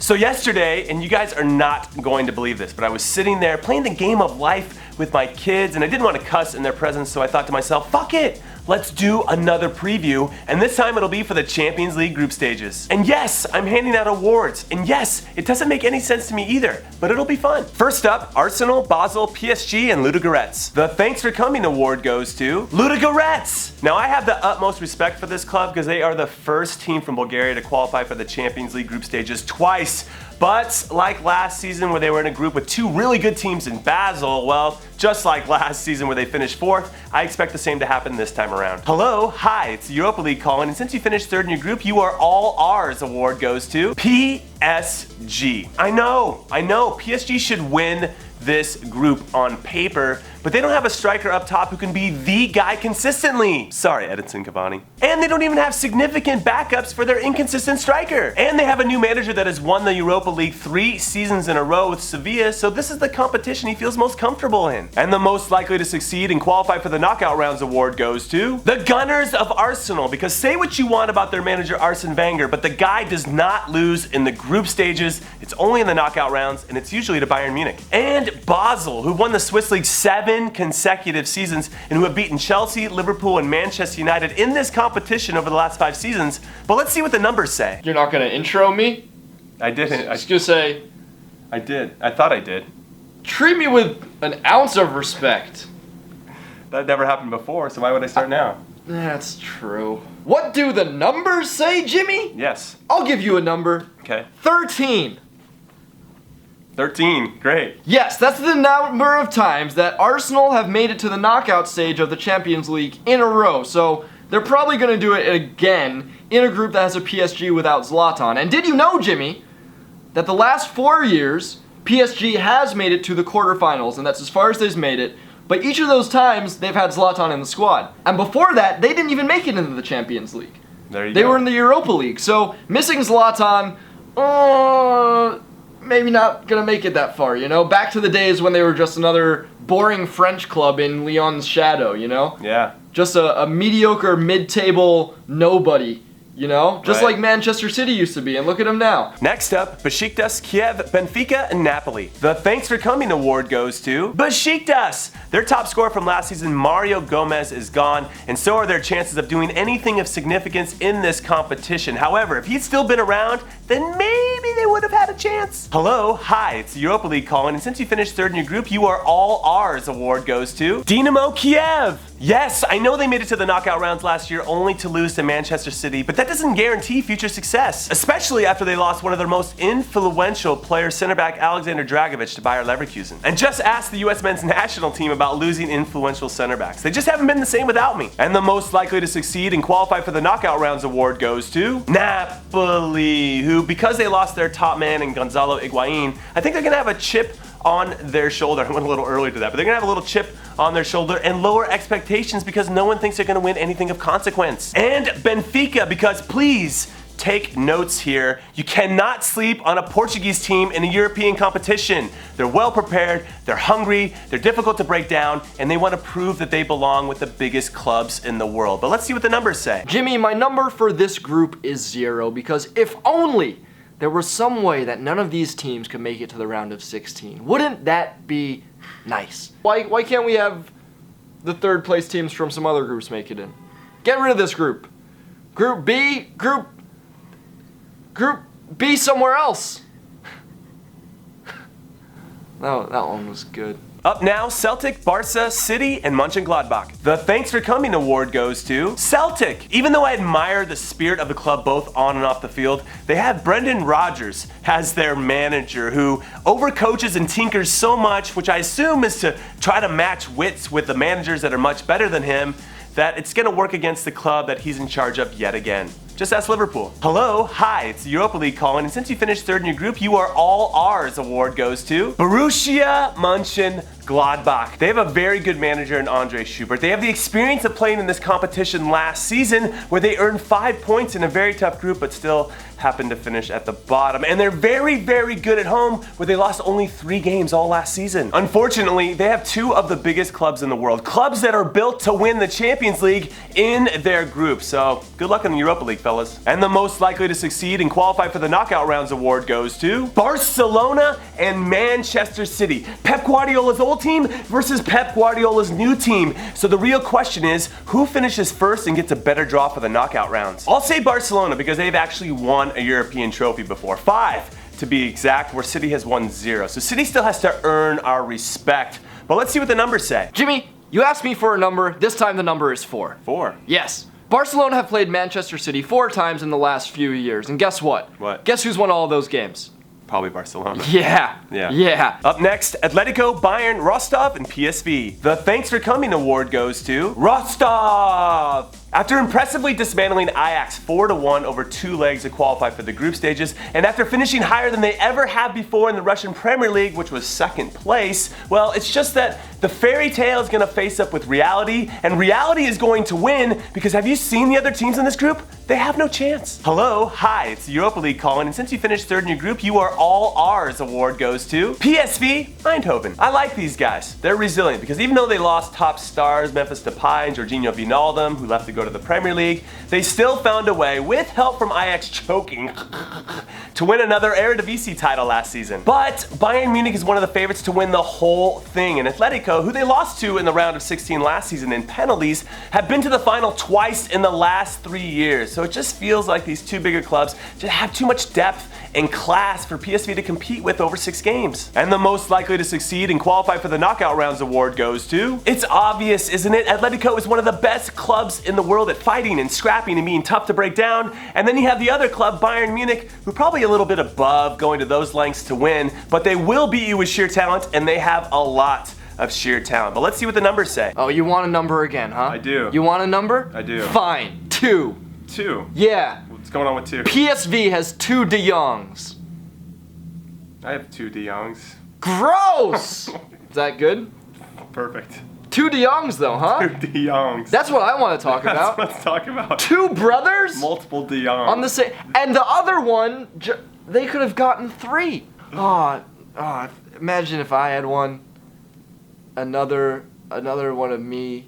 So yesterday, and you guys are not going to believe this, but I was sitting there playing the game of life with my kids, and I didn't want to cuss in their presence, so I thought to myself, fuck it! Let's do another preview, and this time it'll be for the Champions League group stages. And yes, I'm handing out awards, and yes, it doesn't make any sense to me either, but it'll be fun. First up, Arsenal, Basel, PSG, and Ludogorets. The Thanks for Coming award goes to Ludogorets! Now I have the utmost respect for this club because they are the first team from Bulgaria to qualify for the Champions League group stages twice. But like last season where they were in a group with two really good teams in Basel, well, just like last season where they finished 4th, I expect the same to happen this time around. Hello, hi, it's the Europa League calling, and since you finished 3rd in your group, you are all ours award goes to PSG. I know, PSG should win this group on paper, but they don't have a striker up top who can be the guy consistently. Sorry, Edinson Cavani. And they don't even have significant backups for their inconsistent striker. And they have a new manager that has won the Europa League 3 seasons in a row with Sevilla, so this is the competition he feels most comfortable in. And the most likely to succeed and qualify for the knockout rounds award goes to the Gunners of Arsenal, because say what you want about their manager Arsene Wenger, but the guy does not lose in the group stages. It's only in the knockout rounds, and it's usually to Bayern Munich. And Basel, who won the Swiss League 7 consecutive seasons and who have beaten Chelsea, Liverpool, and Manchester United in this competition over the last 5 seasons. But let's see what the numbers say. You're not going to intro me? I didn't. I was going to say... I did. I thought I did. Treat me with an ounce of respect. That never happened before, so why would I start now? That's true. What do the numbers say, Jimmy? Yes. I'll give you a number. Okay. 13. 13, great. Yes, that's the number of times that Arsenal have made it to the knockout stage of the Champions League in a row. So they're probably going to do it again in a group that has a PSG without Zlatan. And did you know, Jimmy, that the last 4 years, PSG has made it to the quarterfinals, and that's as far as they've made it. But each of those times, they've had Zlatan in the squad. And before that, they didn't even make it into the Champions League. There you go. They were in the Europa League. So missing Zlatan, maybe not gonna make it that far, you know? Back to the days when they were just another boring French club in Lyon's shadow, you know? Yeah. Just a mediocre mid-table nobody, you know? Just like Manchester City used to be, and look at them now. Next up, Besiktas, Kyiv, Benfica, and Napoli. The Thanks for Coming award goes to Besiktas! Their top scorer from last season, Mario Gomez, is gone, and so are their chances of doing anything of significance in this competition. However, if he'd still been around, then maybe they would have had a chance. Hello, hi, it's the Europa League calling, and since you finished 3rd in your group, you are all ours award goes to Dynamo Kyiv! Yes, I know they made it to the knockout rounds last year only to lose to Manchester City, but that doesn't guarantee future success, especially after they lost one of their most influential players, center back Alexander Dragovic, to Bayer Leverkusen. And just ask the US men's national team about losing influential center backs. They just haven't been the same without me. And the most likely to succeed and qualify for the knockout rounds award goes to Napoli, who, because they lost their top man in Gonzalo Higuain, I think they're gonna have a chip on their shoulder. I went a little early to that, but they're gonna have a little chip on their shoulder and lower expectations because no one thinks they're gonna win anything of consequence. And Benfica, because please take notes here, you cannot sleep on a Portuguese team in a European competition. They're well prepared, they're hungry, they're difficult to break down, and they want to prove that they belong with the biggest clubs in the world. But let's see what the numbers say. Jimmy, my number for this group is 0, because if only there was some way that none of these teams could make it to the round of 16. Wouldn't that be nice? Why can't we have the 3rd place teams from some other groups make it in? Get rid of this group. Group B, Group B somewhere else. That one was good. Up now, Celtic, Barca, City, and Mönchengladbach. The Thanks for Coming award goes to Celtic. Even though I admire the spirit of the club both on and off the field, they have Brendan Rodgers as their manager who overcoaches and tinkers so much, which I assume is to try to match wits with the managers that are much better than him, that it's going to work against the club that he's in charge of yet again. Just ask Liverpool. Hello, hi, it's the Europa League calling, and since you finished 3rd in your group, you are all ours award goes to Borussia Mönchengladbach. Gladbach. They have a very good manager in Andre Schubert. They have the experience of playing in this competition last season where they earned 5 points in a very tough group but still happened to finish at the bottom. And they're very, very good at home where they lost only 3 games all last season. Unfortunately, they have 2 of the biggest clubs in the world. Clubs that are built to win the Champions League in their group. So good luck in the Europa League, fellas. And the most likely to succeed and qualify for the knockout rounds award goes to Barcelona and Manchester City. Pep Guardiola's old team versus Pep Guardiola's new team. So the real question is, who finishes first and gets a better draw for the knockout rounds? I'll say Barcelona because they've actually won a European trophy before. 5 to be exact, where City has won 0. So City still has to earn our respect. But let's see what the numbers say. Jimmy, you asked me for a number. This time the number is 4. 4. Yes. Barcelona have played Manchester City 4 times in the last few years. And guess what? What? Guess who's won all those games? Probably Barcelona. Yeah. Up next, Atletico, Bayern, Rostov, and PSV. The Thanks for Coming award goes to Rostov! After impressively dismantling Ajax 4-1 over 2 legs to qualify for the group stages, and after finishing higher than they ever have before in the Russian Premier League, which was 2nd place, well, it's just that the fairy tale is going to face up with reality, and reality is going to win, because have you seen the other teams in this group? They have no chance. Hello, hi, it's the Europa League calling, and since you finished 3rd in your group, you are all ours award goes to PSV Eindhoven. I like these guys. They're resilient, because even though they lost top stars Memphis Depay and Jorginho Wijnaldum, who left to go to the Premier League, they still found a way, with help from Ajax choking, to win another Eredivisie title last season. But Bayern Munich is one of the favorites to win the whole thing, and Atletico, who they lost to in the round of 16 last season in penalties, have been to the final twice in the last 3 years. So it just feels like these 2 bigger clubs just have too much depth and class for PSV to compete with over 6 games. And the most likely to succeed and qualify for the knockout rounds award goes to, it's obvious, isn't it? Atletico is one of the best clubs in the world at fighting and scrapping and being tough to break down. And then you have the other club, Bayern Munich, who are probably a little bit above going to those lengths to win, but they will beat you with sheer talent, and they have a lot of sheer talent. But let's see what the numbers say. Oh, you want a number again, huh? I do. You want a number? I do. Fine. 2. 2? Yeah. What's going on with 2? PSV has 2 De Jongs. I have 2 De Jongs. Gross! Is that good? Perfect. 2 De Jongs though, huh? 2 De Jongs. That's what I want to talk about. Let's talk about 2 brothers? multiple De Jongs. On the same, and the other one, they could have gotten 3. Imagine if I had one. Another one of me.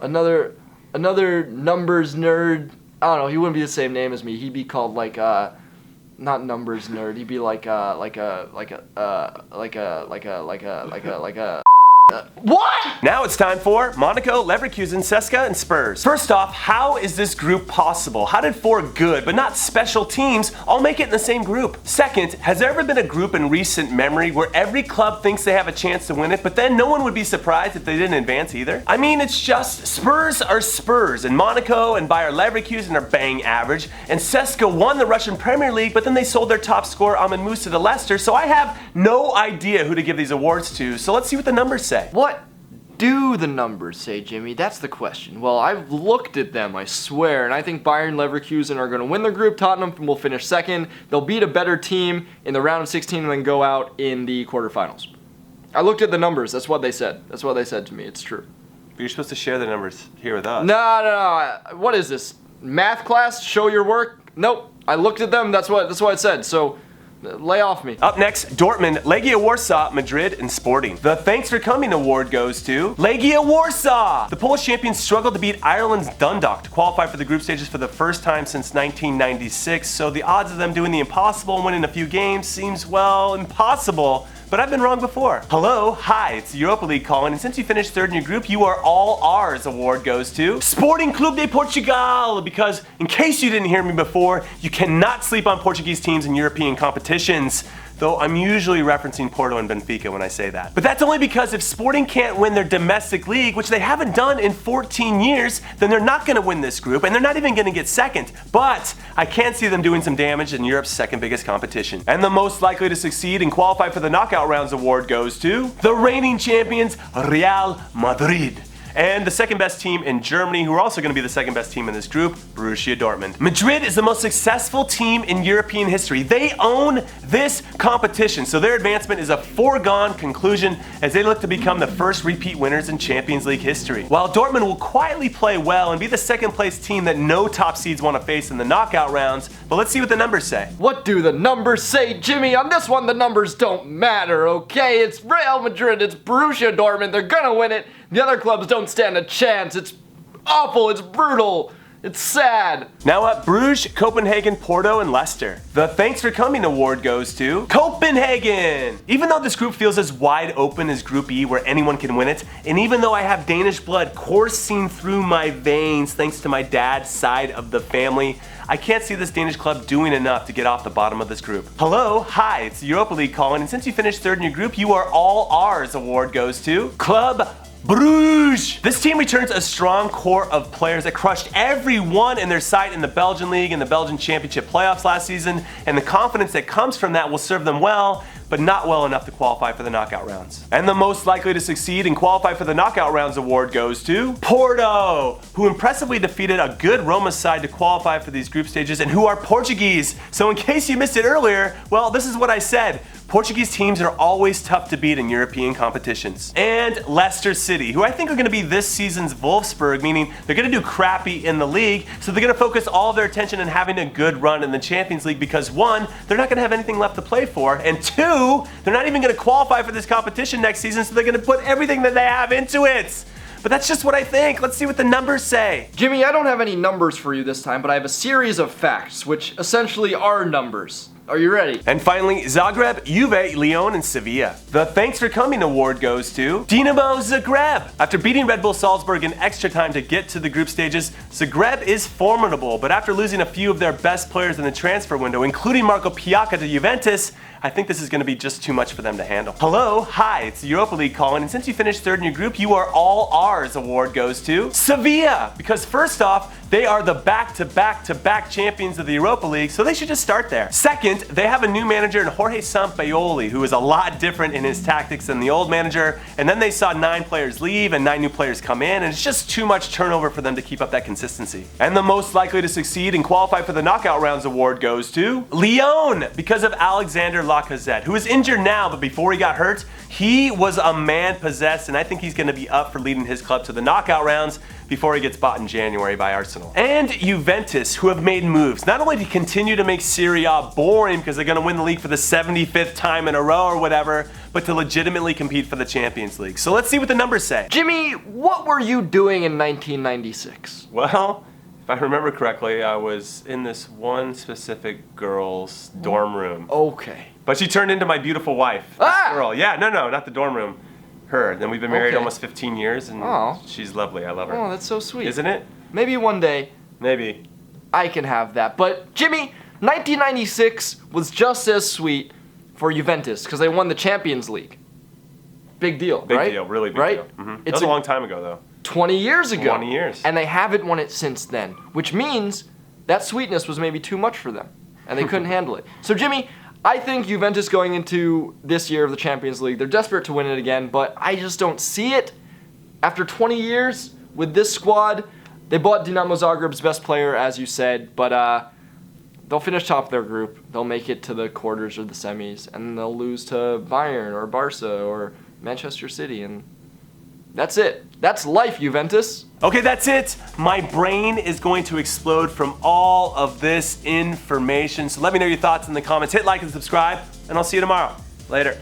Another numbers nerd. I don't know. He wouldn't be the same name as me. He'd be called like not numbers nerd. He'd be like a what? Now it's time for Monaco, Leverkusen, CSKA, and Spurs. First off, how is this group possible? How did 4 good, but not special teams, all make it in the same group? Second, has there ever been a group in recent memory where every club thinks they have a chance to win it, but then no one would be surprised if they didn't advance either? I mean, it's just Spurs are Spurs, and Monaco and Bayer Leverkusen are bang average, and CSKA won the Russian Premier League, but then they sold their top scorer Ahmed Musa to Leicester, so I have no idea who to give these awards to, so let's see what the numbers say. What do the numbers say, Jimmy? That's the question. Well, I've looked at them, I swear, and I think Bayern Leverkusen are going to win their group. Tottenham will finish 2nd. They'll beat a better team in the round of 16 and then go out in the quarterfinals. I looked at the numbers. That's what they said. That's what they said to me. It's true. But you're supposed to share the numbers here with us. No. What is this? Math class? Show your work? Nope. I looked at them. That's what it said. So lay off me. Up next, Dortmund, Legia Warsaw, Madrid, and Sporting. The Thanks for Coming award goes to Legia Warsaw! The Polish champions struggled to beat Ireland's Dundalk to qualify for the group stages for the first time since 1996, so the odds of them doing the impossible and winning a few games seems, well, impossible. But I've been wrong before. Hello, hi, it's the Europa League calling, and since you finished 3rd in your group, you are all ours award goes to Sporting Clube de Portugal, because in case you didn't hear me before, you cannot sleep on Portuguese teams in European competitions. Though I'm usually referencing Porto and Benfica when I say that. But that's only because if Sporting can't win their domestic league, which they haven't done in 14 years, then they're not going to win this group, and they're not even going to get 2nd. But I can see them doing some damage in Europe's 2nd biggest competition. And the most likely to succeed and qualify for the knockout rounds award goes to the reigning champions, Real Madrid. and the second best team in Germany, who are also going to be the second best team in this group, Borussia Dortmund. Madrid is the most successful team in European history. They own this competition, so their advancement is a foregone conclusion as they look to become the first repeat winners in Champions League history. While Dortmund will quietly play well and be the second place team that no top seeds want to face in the knockout rounds, but let's see what the numbers say. What do the numbers say, Jimmy? On this one, the numbers don't matter, okay? It's Real Madrid, it's Borussia Dortmund, they're gonna win it. The other clubs don't stand a chance. It's awful, it's brutal, it's sad. Now up, Bruges, Copenhagen, Porto, and Leicester. The Thanks for Coming award goes to Copenhagen! Even though this group feels as wide open as Group E where anyone can win it, and even though I have Danish blood coursing through my veins thanks to my dad's side of the family, I can't see this Danish club doing enough to get off the bottom of this group. Hello, hi, it's the Europa League calling, and since you finished third in your group, you are all ours award goes to Club Bruges! This team returns a strong core of players that crushed everyone in their sight in the Belgian League and the Belgian Championship playoffs last season, and the confidence that comes from that will serve them well, but not well enough to qualify for the knockout rounds. And the most likely to succeed and qualify for the knockout rounds award goes to Porto, who impressively defeated a good Roma side to qualify for these group stages and who are Portuguese. So in case you missed it earlier, well, this is what I said. Portuguese teams are always tough to beat in European competitions. And Leicester City, who I think are going to be this season's Wolfsburg, meaning they're going to do crappy in the league, so they're going to focus all of their attention on having a good run in the Champions League because one, they're not going to have anything left to play for, and two, they're not even going to qualify for this competition next season, so they're going to put everything that they have into it. But that's just what I think. Let's see what the numbers say. Jimmy, I don't have any numbers for you this time, but I have a series of facts, which essentially are numbers. Are you ready? And finally, Zagreb, Juve, Lyon, and Sevilla. The Thanks for Coming award goes to Dynamo Zagreb. After beating Red Bull Salzburg in extra time to get to the group stages, Zagreb is formidable, but after losing a few of their best players in the transfer window, including Marco Piacca to Juventus, I think this is going to be just too much for them to handle. Hello, hi, it's the Europa League calling, and since you finished third in your group, you are all ours award goes to Sevilla, because first off, they are the back-to-back-to-back champions of the Europa League, so they should just start there. Second, they have a new manager in Jorge Sampaoli, who is a lot different in his tactics than the old manager, and then they saw 9 players leave and 9 new players come in, and it's just too much turnover for them to keep up that consistency. And the most likely to succeed and qualify for the knockout rounds award goes to Lyon, because of Alexander Lacazette, who is injured now, but before he got hurt, he was a man possessed, and I think he's going to be up for leading his club to the knockout rounds before he gets bought in January by Arsenal. And Juventus, who have made moves, not only to continue to make Serie A boring because they're going to win the league for the 75th time in a row or whatever, but to legitimately compete for the Champions League. So let's see what the numbers say. Jimmy, what were you doing in 1996? Well, if I remember correctly, I was in this one specific girl's dorm room. Okay. But she turned into my beautiful wife. This girl. Yeah, no, not the dorm room. Her. Then we've been married almost 15 years, and she's lovely. I love her. Oh, that's so sweet. Isn't it? Maybe one day Maybe. I can have that. But Jimmy, 1996 was just as sweet for Juventus because they won the Champions League. Big deal, right? Big deal, really big right? deal. Mm-hmm. It's That was a long time ago, though. 20 years ago. 20 years. And they haven't won it since then, which means that sweetness was maybe too much for them, and they couldn't handle it. So Jimmy, I think Juventus going into this year of the Champions League, they're desperate to win it again, but I just don't see it. After 20 years with this squad, they bought Dynamo Zagreb's best player, as you said, but they'll finish top of their group. They'll make it to the quarters or the semis, and they'll lose to Bayern or Barca or Manchester City, and that's it. That's life, Juventus. Okay, that's it. My brain is going to explode from all of this information. So let me know your thoughts in the comments. Hit like and subscribe, and I'll see you tomorrow. Later.